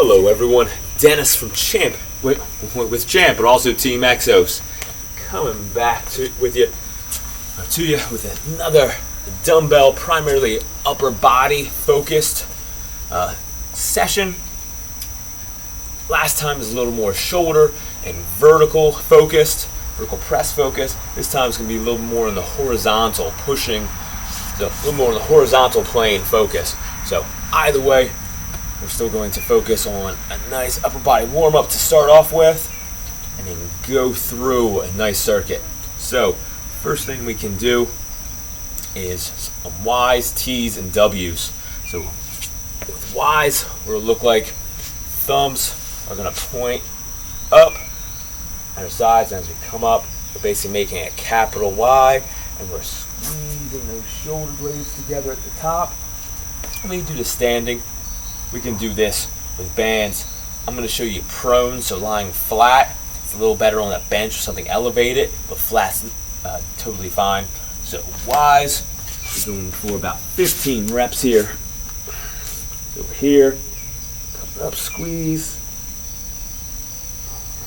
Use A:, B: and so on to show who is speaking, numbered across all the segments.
A: Hello everyone, Dennis from Champ, with Champ, but also Team Exos, coming back to you with another dumbbell, primarily upper body focused session. Last time was a little more shoulder and vertical focused, vertical press focused. This time it's going to be a little more in the horizontal, pushing, so a little more in the horizontal plane focus. So either way, we're still going to focus on a nice upper body warm up to start off with, and then go through a nice circuit. So first thing we can do is some Y's, T's, and W's. So with Y's, we'll look like thumbs are going to point up at our sides, and as we come up, we're basically making a capital Y, and we're squeezing those shoulder blades together at the top. And we can do the standing. We can do this with bands. I'm going to show you prone, so lying flat. It's a little better on a bench or something elevated, but flat's totally fine. So Y's, we're going for about 15 reps here. Over here, coming up, squeeze.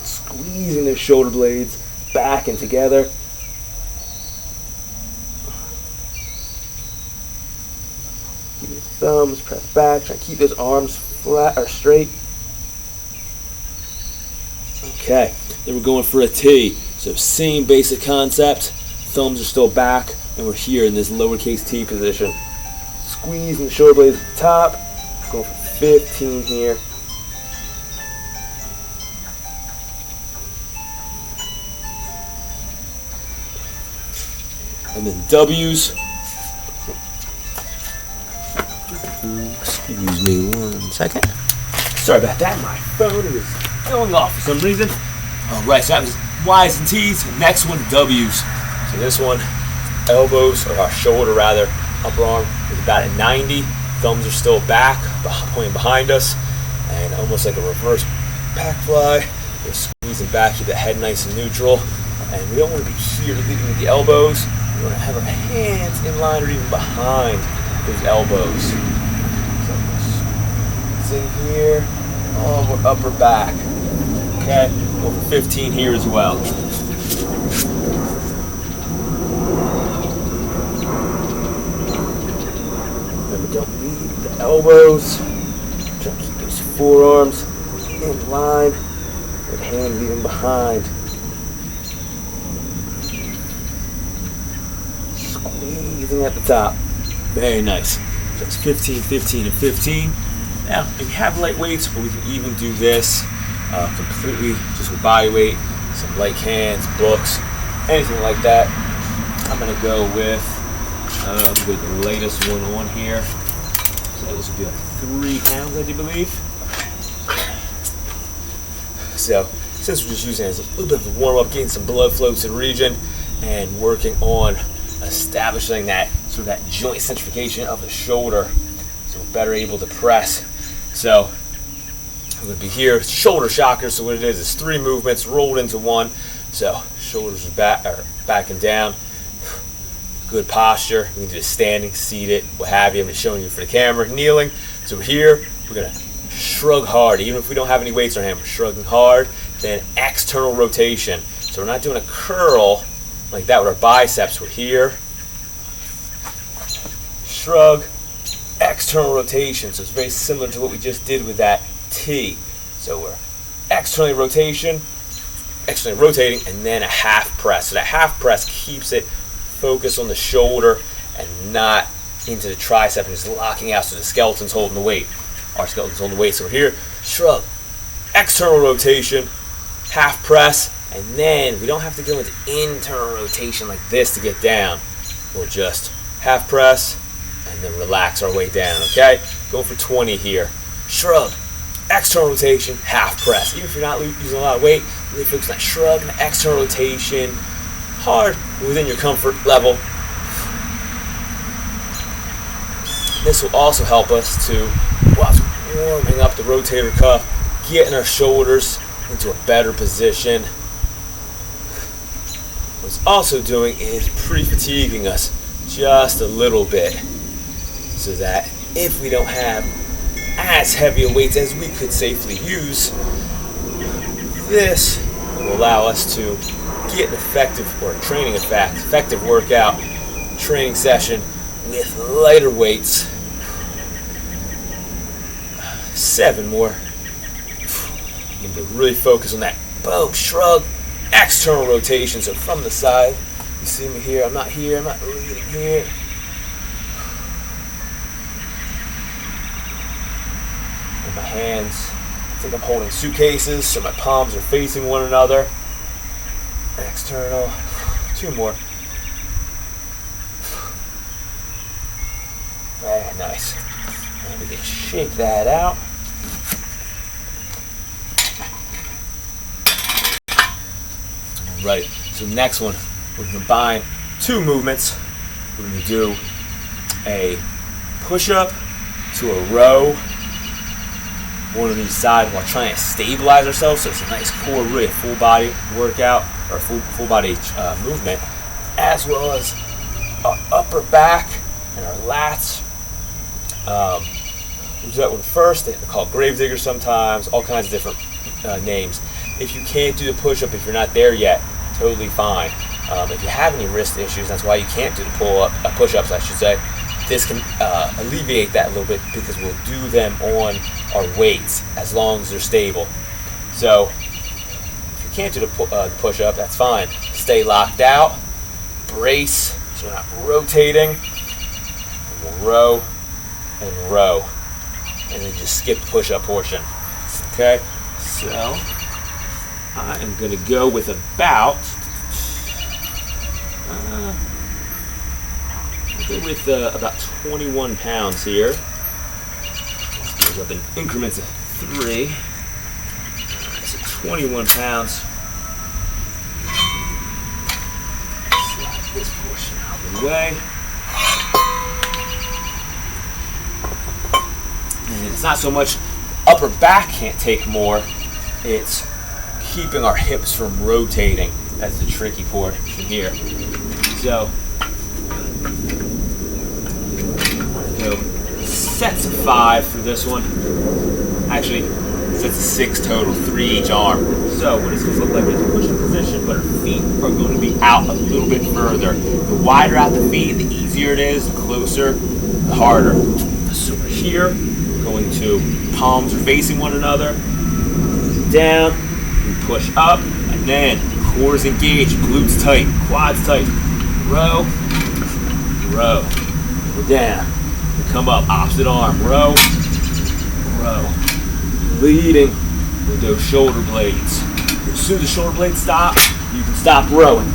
A: Squeezing those shoulder blades back and together. Keep your thumbs pressed back. Try to keep those arms flat or straight. Okay, then we're going for a T. So same basic concept. Thumbs are still back, and we're here in this lowercase t position. Squeezing the shoulder blades at the top. Going for 15 here. And then W's. Excuse me 1 second. Sorry about that, my phone was going off for some reason. Alright, so that was Y's and T's. Next one, W's. So this one, elbows, or our shoulder rather, upper arm is about at 90. Thumbs are still back, pointing behind us. And almost like a reverse back fly. We're squeezing back, keep the head nice and neutral. And we don't want to be here leading with the elbows. We want to have our hands in line or even behind those elbows. So squeezing here, we're upper back. Okay, go for 15 here as well. Remember, don't lead the elbows. Try to keep those forearms in line, with hands even behind. Squeezing at the top. Very nice. So it's 15, 15, and 15. Now, if you have light weights, we can even do this completely just with body weight, some light cans, books, anything like that. I'm going to go with the latest one on here. So this would be like 3 pounds, I do believe. So since we're just using it as a little bit of a warm-up, getting some blood flow to the region, and working on establishing that sort of that joint centrifugation of the shoulder, so we're better able to press. So we're going to be here, shoulder shocker. So what it is 3 movements rolled into one. So shoulders are back and down. Good posture. We can do standing, seated, what have you. I'm just showing you for the camera. Kneeling. So here we're going to shrug hard. Even if we don't have any weights on our hand, we're shrugging hard. Then external rotation. So we're not doing a curl like that with our biceps. We're here. Shrug. External rotation. So it's very similar to what we just did with that T. So we're externally rotating, and then a half press. So that half press keeps it focused on the shoulder and not into the tricep, and just locking out so the skeleton's holding the weight. Our skeleton's holding the weight. So we're here, shrug, external rotation, half press, and then we don't have to go into internal rotation like this to get down. We'll just half press and then relax our way down, okay? Going for 20 here. Shrug, external rotation, half press. Even if you're not using a lot of weight, really focus on that shrug and external rotation. Hard, within your comfort level. This will also help us to, whilst warming up the rotator cuff, getting our shoulders into a better position. What it's also doing is pre-fatiguing us just a little bit, so that if we don't have as heavy a weights as we could safely use. This will allow us to get an effective workout training session with lighter weights. 7 more. You need to really focus on that boom, shrug, external rotation. So from the side, you see me here, I'm not leading here. And my hands, I think I'm holding suitcases, so my palms are facing one another. External, 2 more. Very nice. And we can shake that out. Right, so next one, we're going to combine 2 movements. We're going to do a push-up to a row, one on each side while trying to stabilize ourselves. So it's a nice core, really full body workout, or full body movement, as well as our upper back and our lats. We'll do that one first. They're called grave diggers sometimes, all kinds of different names. If you can't do the push-up, if you're not there yet, totally fine. If you have any wrist issues, that's why you can't do the push-ups, I should say. This can alleviate that a little bit because we'll do them on our weights as long as they're stable. So if you can't do the push-up, that's fine. Stay locked out, brace, so we're not rotating. And we'll row and row, and then just skip the push-up portion. Okay, so I am going to go with about, about 21 pounds here. Goes up in increments of 3. So 21 pounds. Slide this portion out of the way. And it's not so much upper back can't take more, it's keeping our hips from rotating. That's the tricky portion here. So, go sets of 5 for this one. Actually, sets of 6 total, 3 each arm. So what it's going to look like is a push-up position, but our feet are going to be out a little bit further. The wider out the feet, the easier it is. The closer, the harder. So we're here, going to palms are facing one another. Down, we push up, and then core is engaged, glutes tight, quads tight. Row, row. We're down. We come up, opposite arm. Row, row. Leading with those shoulder blades. As soon as the shoulder blades stop, you can stop rowing.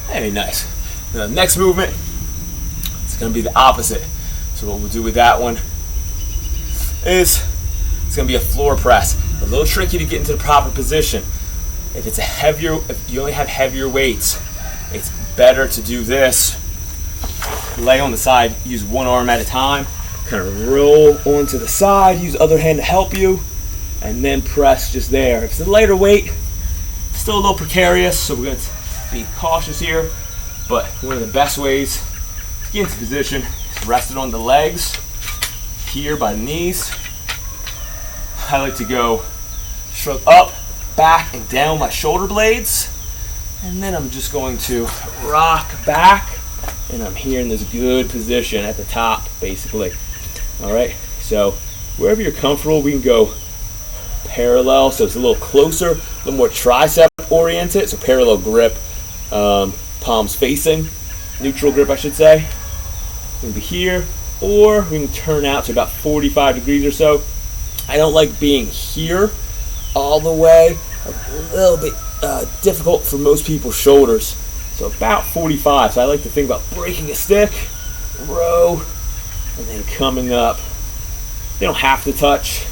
A: Very nice. Now, the next movement, it's going to be the opposite. So what we'll do with that one is it's going to be a floor press. A little tricky to get into the proper position. If you only have heavier weights, it's better to do this. Lay on the side, use one arm at a time, kind of roll onto the side, use the other hand to help you, and then press just there. If it's a lighter weight, still a little precarious, so we're going to be cautious here, but one of the best ways to get into position is rested on the legs, here by the knees. I like to go shrug up, back, and down my shoulder blades, and then I'm just going to rock back, and I'm here in this good position at the top, basically. All right, so wherever you're comfortable, we can go parallel, so it's a little closer, a little more tricep oriented, so parallel grip, palms facing, neutral grip I should say. We can be here, or we can turn out to about 45 degrees or so. I don't like being here all the way, a little bit difficult for most people's shoulders, so about 45. So I like to think about breaking a stick, row, and then coming up. They don't have to touch.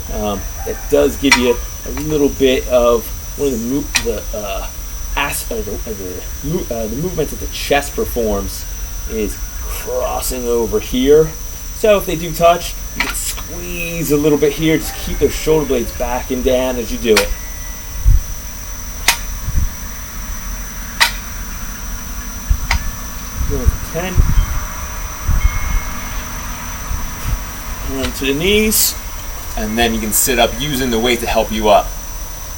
A: It does give you a little bit of one of the movements that the chest performs is crossing over here. So if they do touch, you can squeeze a little bit here. Just keep those shoulder blades back and down as you do it. Going for 10. And to the knees. And then you can sit up using the weight to help you up.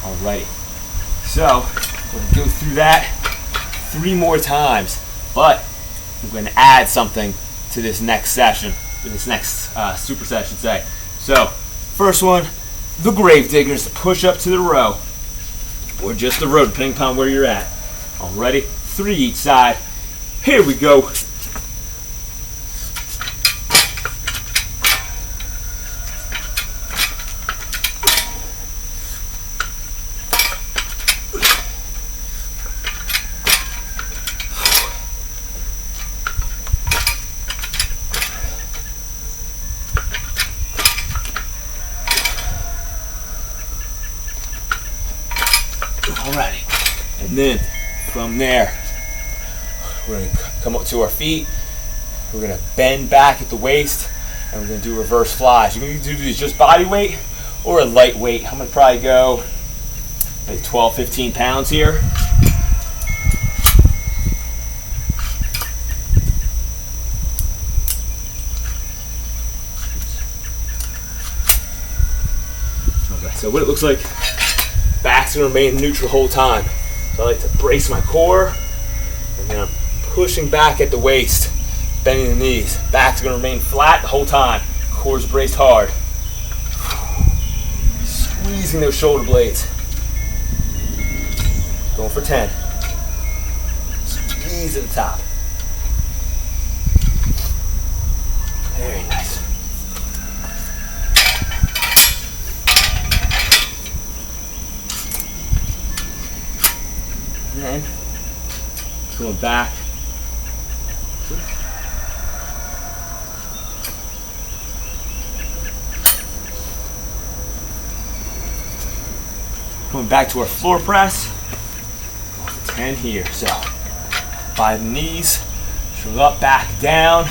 A: Alrighty. So, we're going to go through that 3 more times. But we're going to add something to this next session, this next superset, I should say. So, first one, the grave diggers, push up to the row, or just the row, depending upon where you're at. Alrighty, 3 each side. Here we go. Alrighty, and then from there, we're going to come up to our feet. We're going to bend back at the waist, and we're going to do reverse flies. You can do these just body weight or a light weight. I'm going to probably go like 12, 15 pounds here. Okay, so what it looks like, back's going to remain neutral the whole time. So I like to brace my core, and then I'm pushing back at the waist, bending the knees. Back's going to remain flat the whole time. Core's braced hard. Squeezing those shoulder blades. Going for 10. Squeeze at the top. Very nice. And then going back. Going back to our floor press. 10 here. So by the knees, shoulder up, back, down.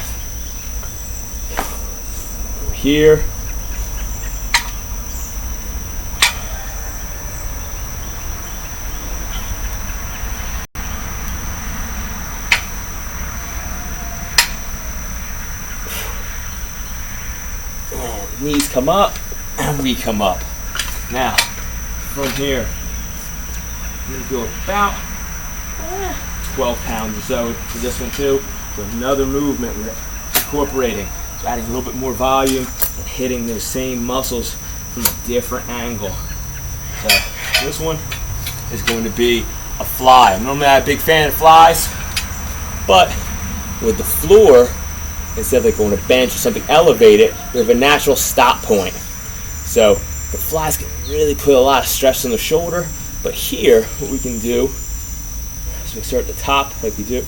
A: Over here. And knees come up, and we come up. Now, from here, I'm going to go about 12 pounds or so for this one too. So another movement we're incorporating. So adding a little bit more volume and hitting those same muscles from a different angle. So this one is going to be a fly. I'm normally not a big fan of flies, but with the floor, instead of like going to bench or something elevated, we have a natural stop point. So the flies can really put a lot of stress on the shoulder, but here, what we can do is we start at the top like we do.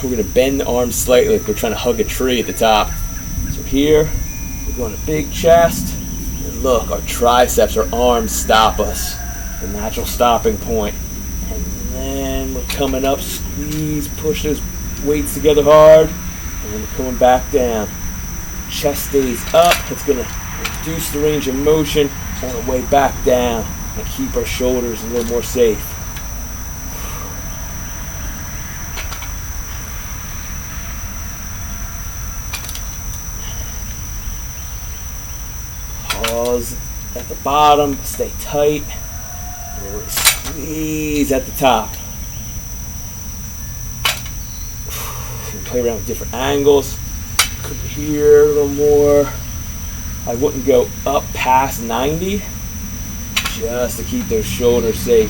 A: We're going to bend the arms slightly like we're trying to hug a tree at the top. So here, we're going to big chest, and look, our triceps, our arms stop us, the natural stopping point. And then we're coming up, squeeze, push those weights together hard, and then we're coming back down. Chest stays up, it's going to reduce the range of motion on the way back down and keep our shoulders a little more safe. Pause at the bottom, stay tight, and really squeeze at the top. You can play around with different angles. Come here a little more. I wouldn't go up past 90 just to keep those shoulders safe.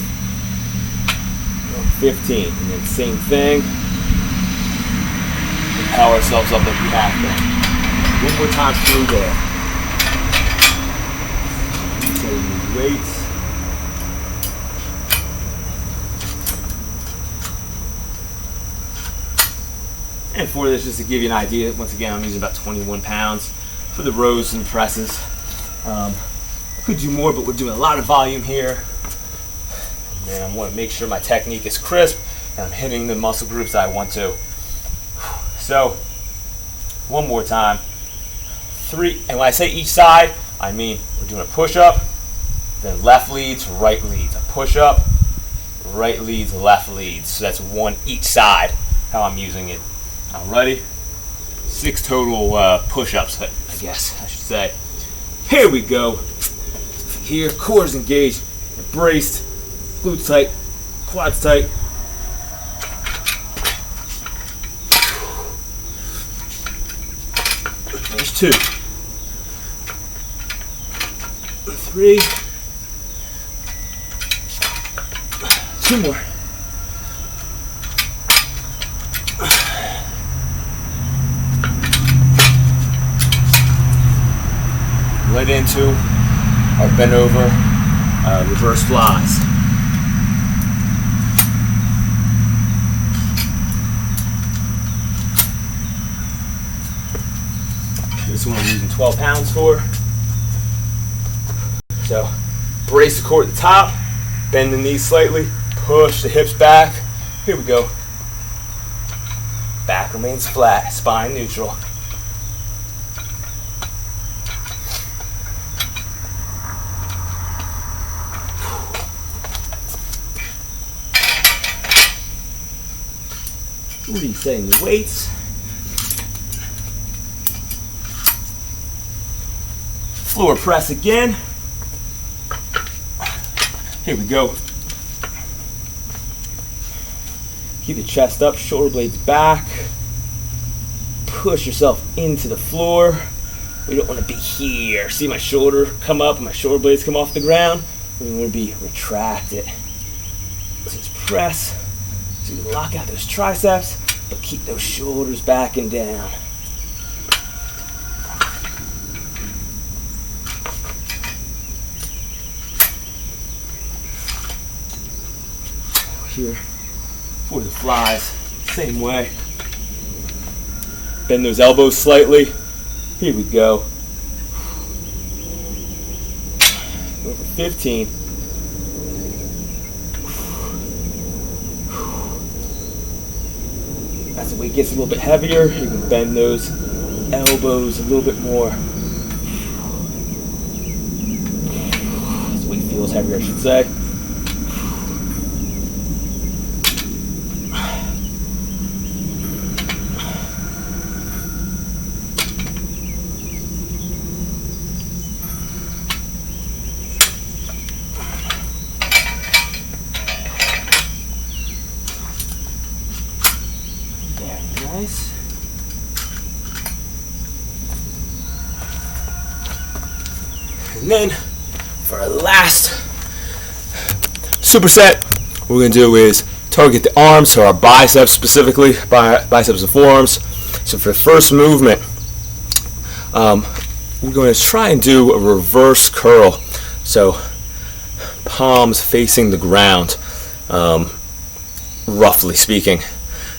A: 15, and then same thing. We power ourselves up like we have to. One more time through there. So we move weights. And for this, just to give you an idea, once again, I'm using about 21 pounds. For the rows and presses. Could do more, but we're doing a lot of volume here. And I want to make sure my technique is crisp and I'm hitting the muscle groups I want to. So, one more time. 3. And when I say each side, I mean we're doing a push-up, then left leads, right leads. A push-up, right leads, left leads. So that's 1 each side, how I'm using it. Alrighty. 6 total push-ups, I guess I should say. Here we go. Here, core is engaged, braced, glutes tight, quads tight. There's 2. 3. 2 more. Right into our bent over reverse flies. This one I'm using 12 pounds for. So brace the core at the top, bend the knees slightly, push the hips back. Here we go. Back remains flat, spine neutral. Resetting the weights. Floor press again. Here we go. Keep the chest up, shoulder blades back. Push yourself into the floor. We don't want to be here. See my shoulder come up, my shoulder blades come off the ground. We want to be retracted. So just press. So you lock out those triceps, but keep those shoulders back and down. Here for the flies, same way. Bend those elbows slightly. Here we go. Over 15. As the weight gets a little bit heavier, you can bend those elbows a little bit more. As the weight feels heavier, I should say. Nice. And then for our last superset, what we're going to do is target the arms, so our biceps specifically, biceps and forearms. So for the first movement, we're going to try and do a reverse curl. So palms facing the ground, roughly speaking.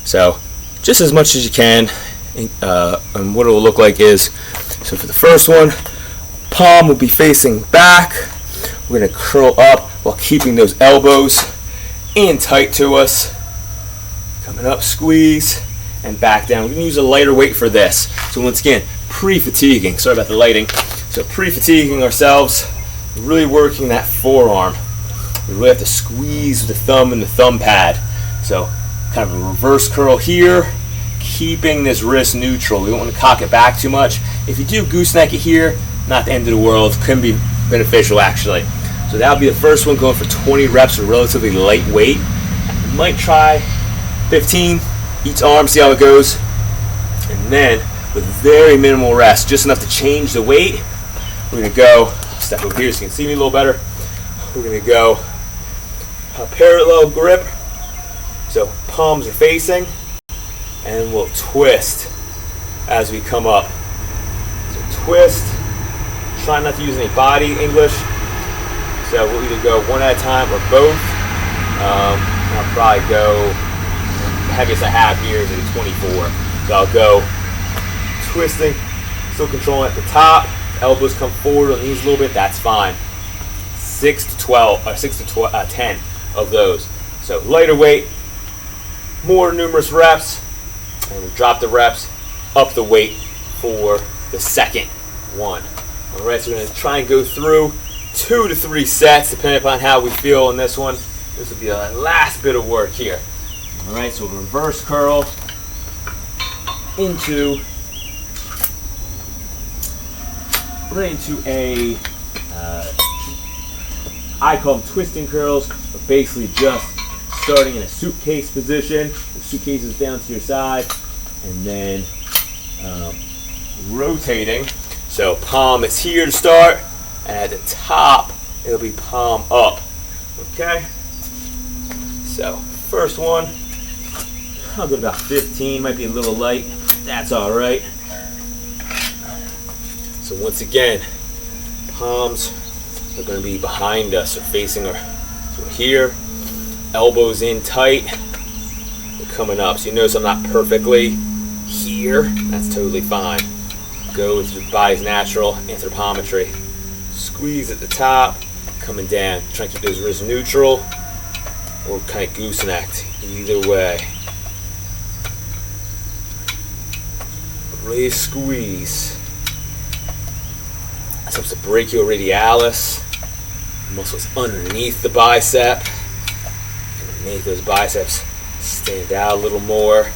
A: So just as much as you can, and what it will look like is, so for the first one, palm will be facing back. We're going to curl up while keeping those elbows in tight to us. Coming up, squeeze, and back down. We're going to use a lighter weight for this. So once again, pre-fatiguing. Sorry about the lighting. So pre-fatiguing ourselves, really working that forearm. We really have to squeeze the thumb and the thumb pad. So kind of a reverse curl here, keeping this wrist neutral. We don't want to cock it back too much. If you do gooseneck it here, not the end of the world. Can be beneficial actually. So that'll be the first one, going for 20 reps of relatively light weight. You might try 15 each arm, see how it goes. And then with very minimal rest, just enough to change the weight, we're going to go, step over here so you can see me a little better. We're going to go a parallel grip. So palms are facing, and we'll twist as we come up. So twist, try not to use any body English. So we'll either go one at a time or both. I'll probably go, the heaviest I have here is a 24. So I'll go twisting, still controlling at the top. Elbows come forward on these a little bit, that's fine. 6 to 12, or 6 to 10 of those. So lighter weight, more numerous reps, and we drop the reps, up the weight for the second 1. All right, so we're going to try and go through 2 to 3 sets, depending upon how we feel on this one. This will be our last bit of work here. All right, so reverse curl into a, I call them twisting curls, but basically just starting in a suitcase position. The suitcase is down to your side, and then rotating. So palm is here to start, and at the top, it'll be palm up. Okay? So first one, I'll go about 15, might be a little light. That's all right. So once again, palms are going to be behind us or facing our, so here, elbows in tight, we're coming up. So you notice I'm not perfectly here, that's totally fine. Go with your body's natural anthropometry. Squeeze at the top, coming down. Try to keep those wrists neutral or kind of goosenecked, either way. Really squeeze. This helps the brachioradialis, muscles underneath the bicep. Make those biceps stand out a little more.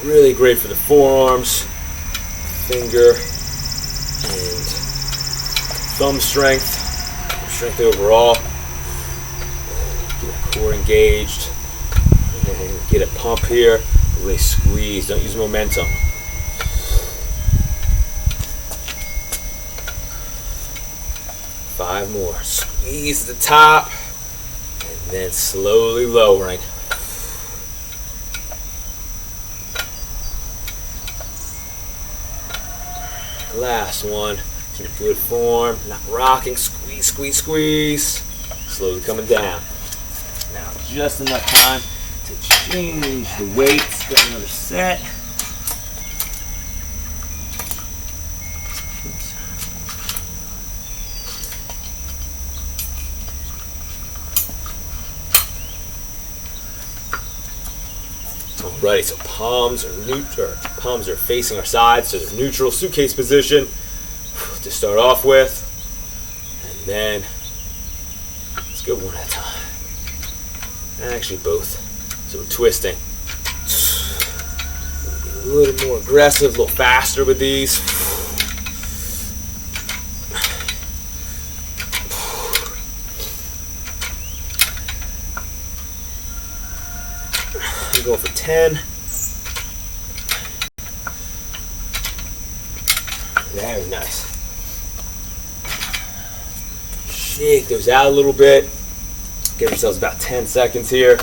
A: Really great for the forearms, finger, and thumb strength overall. Get the core engaged, and get a pump here. Really squeeze. Don't use momentum. Five more. Squeeze the top, and then slowly lowering. Last one. Keep good form. Not rocking. Squeeze, squeeze, squeeze. Slowly coming down. Now just enough time to change the weights. Got another set. Alright, so palms are facing our sides, so they're neutral, suitcase position to start off with, and then let's go one at a time. And actually both. So we're twisting. A little more aggressive, a little faster with these. I'm going for 10. Very nice. Shake those out a little bit. Give ourselves about 10 seconds here.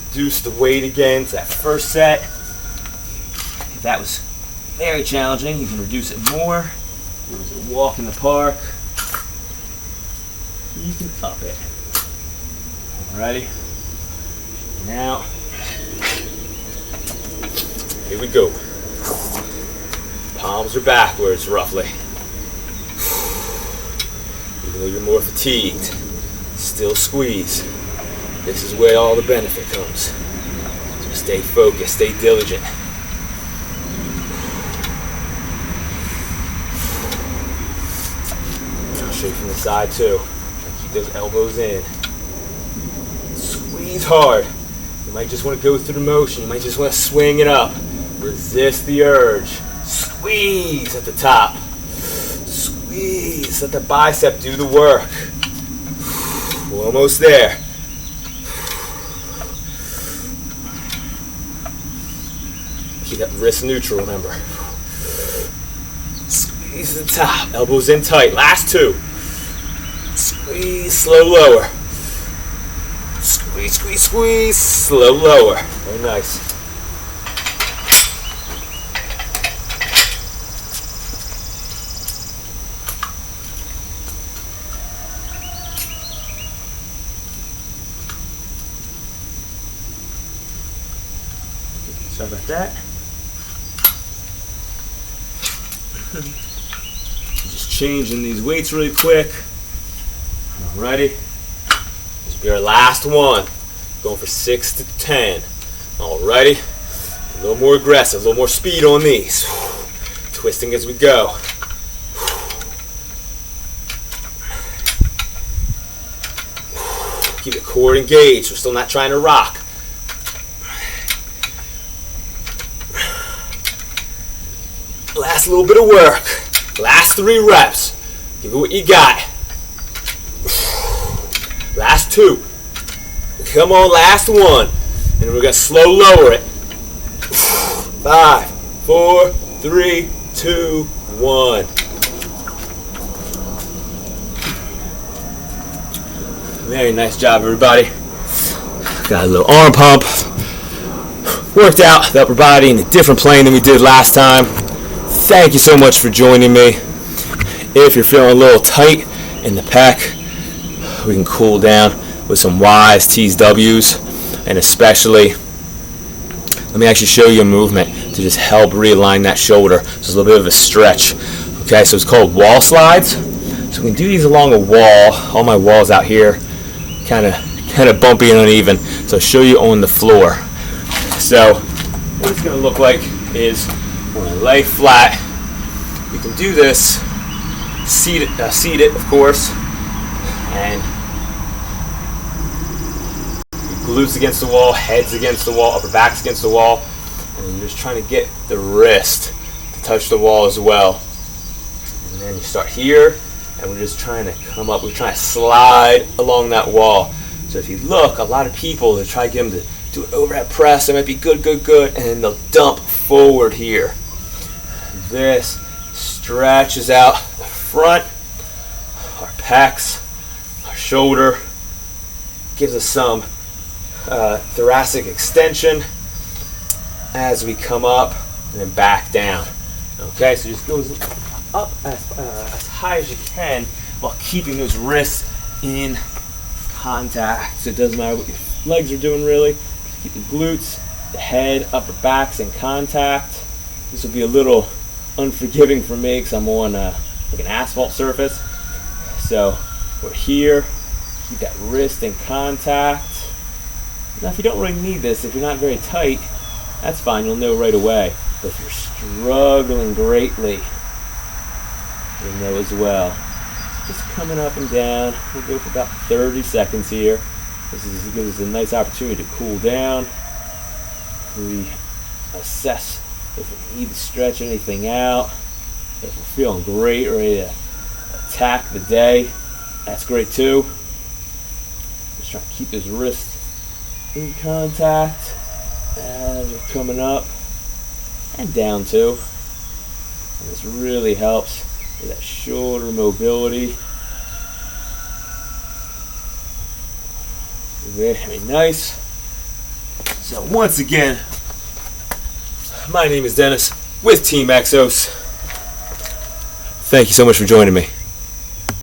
A: Reduce the weight again to that first set. If that was very challenging, you can reduce it more. It was a walk in the park. You can up it. Alrighty. Now, here we go. Palms are backwards, roughly. Even though you're more fatigued, still squeeze. This is where all the benefit comes. So stay focused, stay diligent. I'll show you from the side too. Try to keep those elbows in. Squeeze hard. You might just want to go through the motion. You might just want to swing it up. Resist the urge. Squeeze at the top. Squeeze. Let the bicep do the work. We're almost there. Keep that wrist neutral, remember. Squeeze at the top. Elbows in tight. Last two. Squeeze, slow lower. Squeeze, squeeze, squeeze. Slow lower. Very nice. Sorry about that. Just changing these weights really quick. Alrighty. This will be our last one. Going for 6 to 10. Alrighty. A little more aggressive, a little more speed on these. Twisting as we go. Keep the core engaged. We're still not trying to rock. Last little bit of work. Last 3 reps. Give it what you got. Last 2. Come on, last 1. And we're going to slow lower it. 5, 4, 3, 2, 1. Very nice job, everybody. Got a little arm pump. Worked out the upper body in a different plane than we did last time. Thank you so much for joining me. If you're feeling a little tight in the pec, we can cool down with some Y's, T's, W's, and especially, let me actually show you a movement to just help realign that shoulder. So it's a little bit of a stretch. Okay, so it's called wall slides. So we can do these along a wall. All my walls out here, kind of bumpy and uneven. So I'll show you on the floor. So what it's going to look like is when I lay flat, we can do this, seat it, of course, and glutes against the wall, heads against the wall, upper backs against the wall, and you're just trying to get the wrist to touch the wall as well. And then you start here, and we're just trying to come up, we're trying to slide along that wall. So if you look, a lot of people, they try to get them to do an overhead press, they might be good, and then they'll dump forward here. This stretches out the front, our pecs, our shoulder, gives us some thoracic extension as we come up and then back down. Okay, so just goes up as high as you can while keeping those wrists in contact. So it doesn't matter what your legs are doing really. Keep the glutes, the head, upper backs in contact. This will be a little unforgiving for me because I'm on like an asphalt surface. So we're here, keep that wrist in contact. Now if you don't really need this, if you're not very tight, that's fine, you'll know right away. But if you're struggling greatly, you'll know as well. Just coming up and down. We'll go for about 30 seconds here. This gives us a nice opportunity to cool down. We assess if we need to stretch anything out. If we're feeling great, ready to attack the day, that's great too. Just trying to keep those wrists in contact as we're coming up and down too. And this really helps with that shoulder mobility. Very nice. So once again, my name is Dennis with Team Exos. Thank you so much for joining me.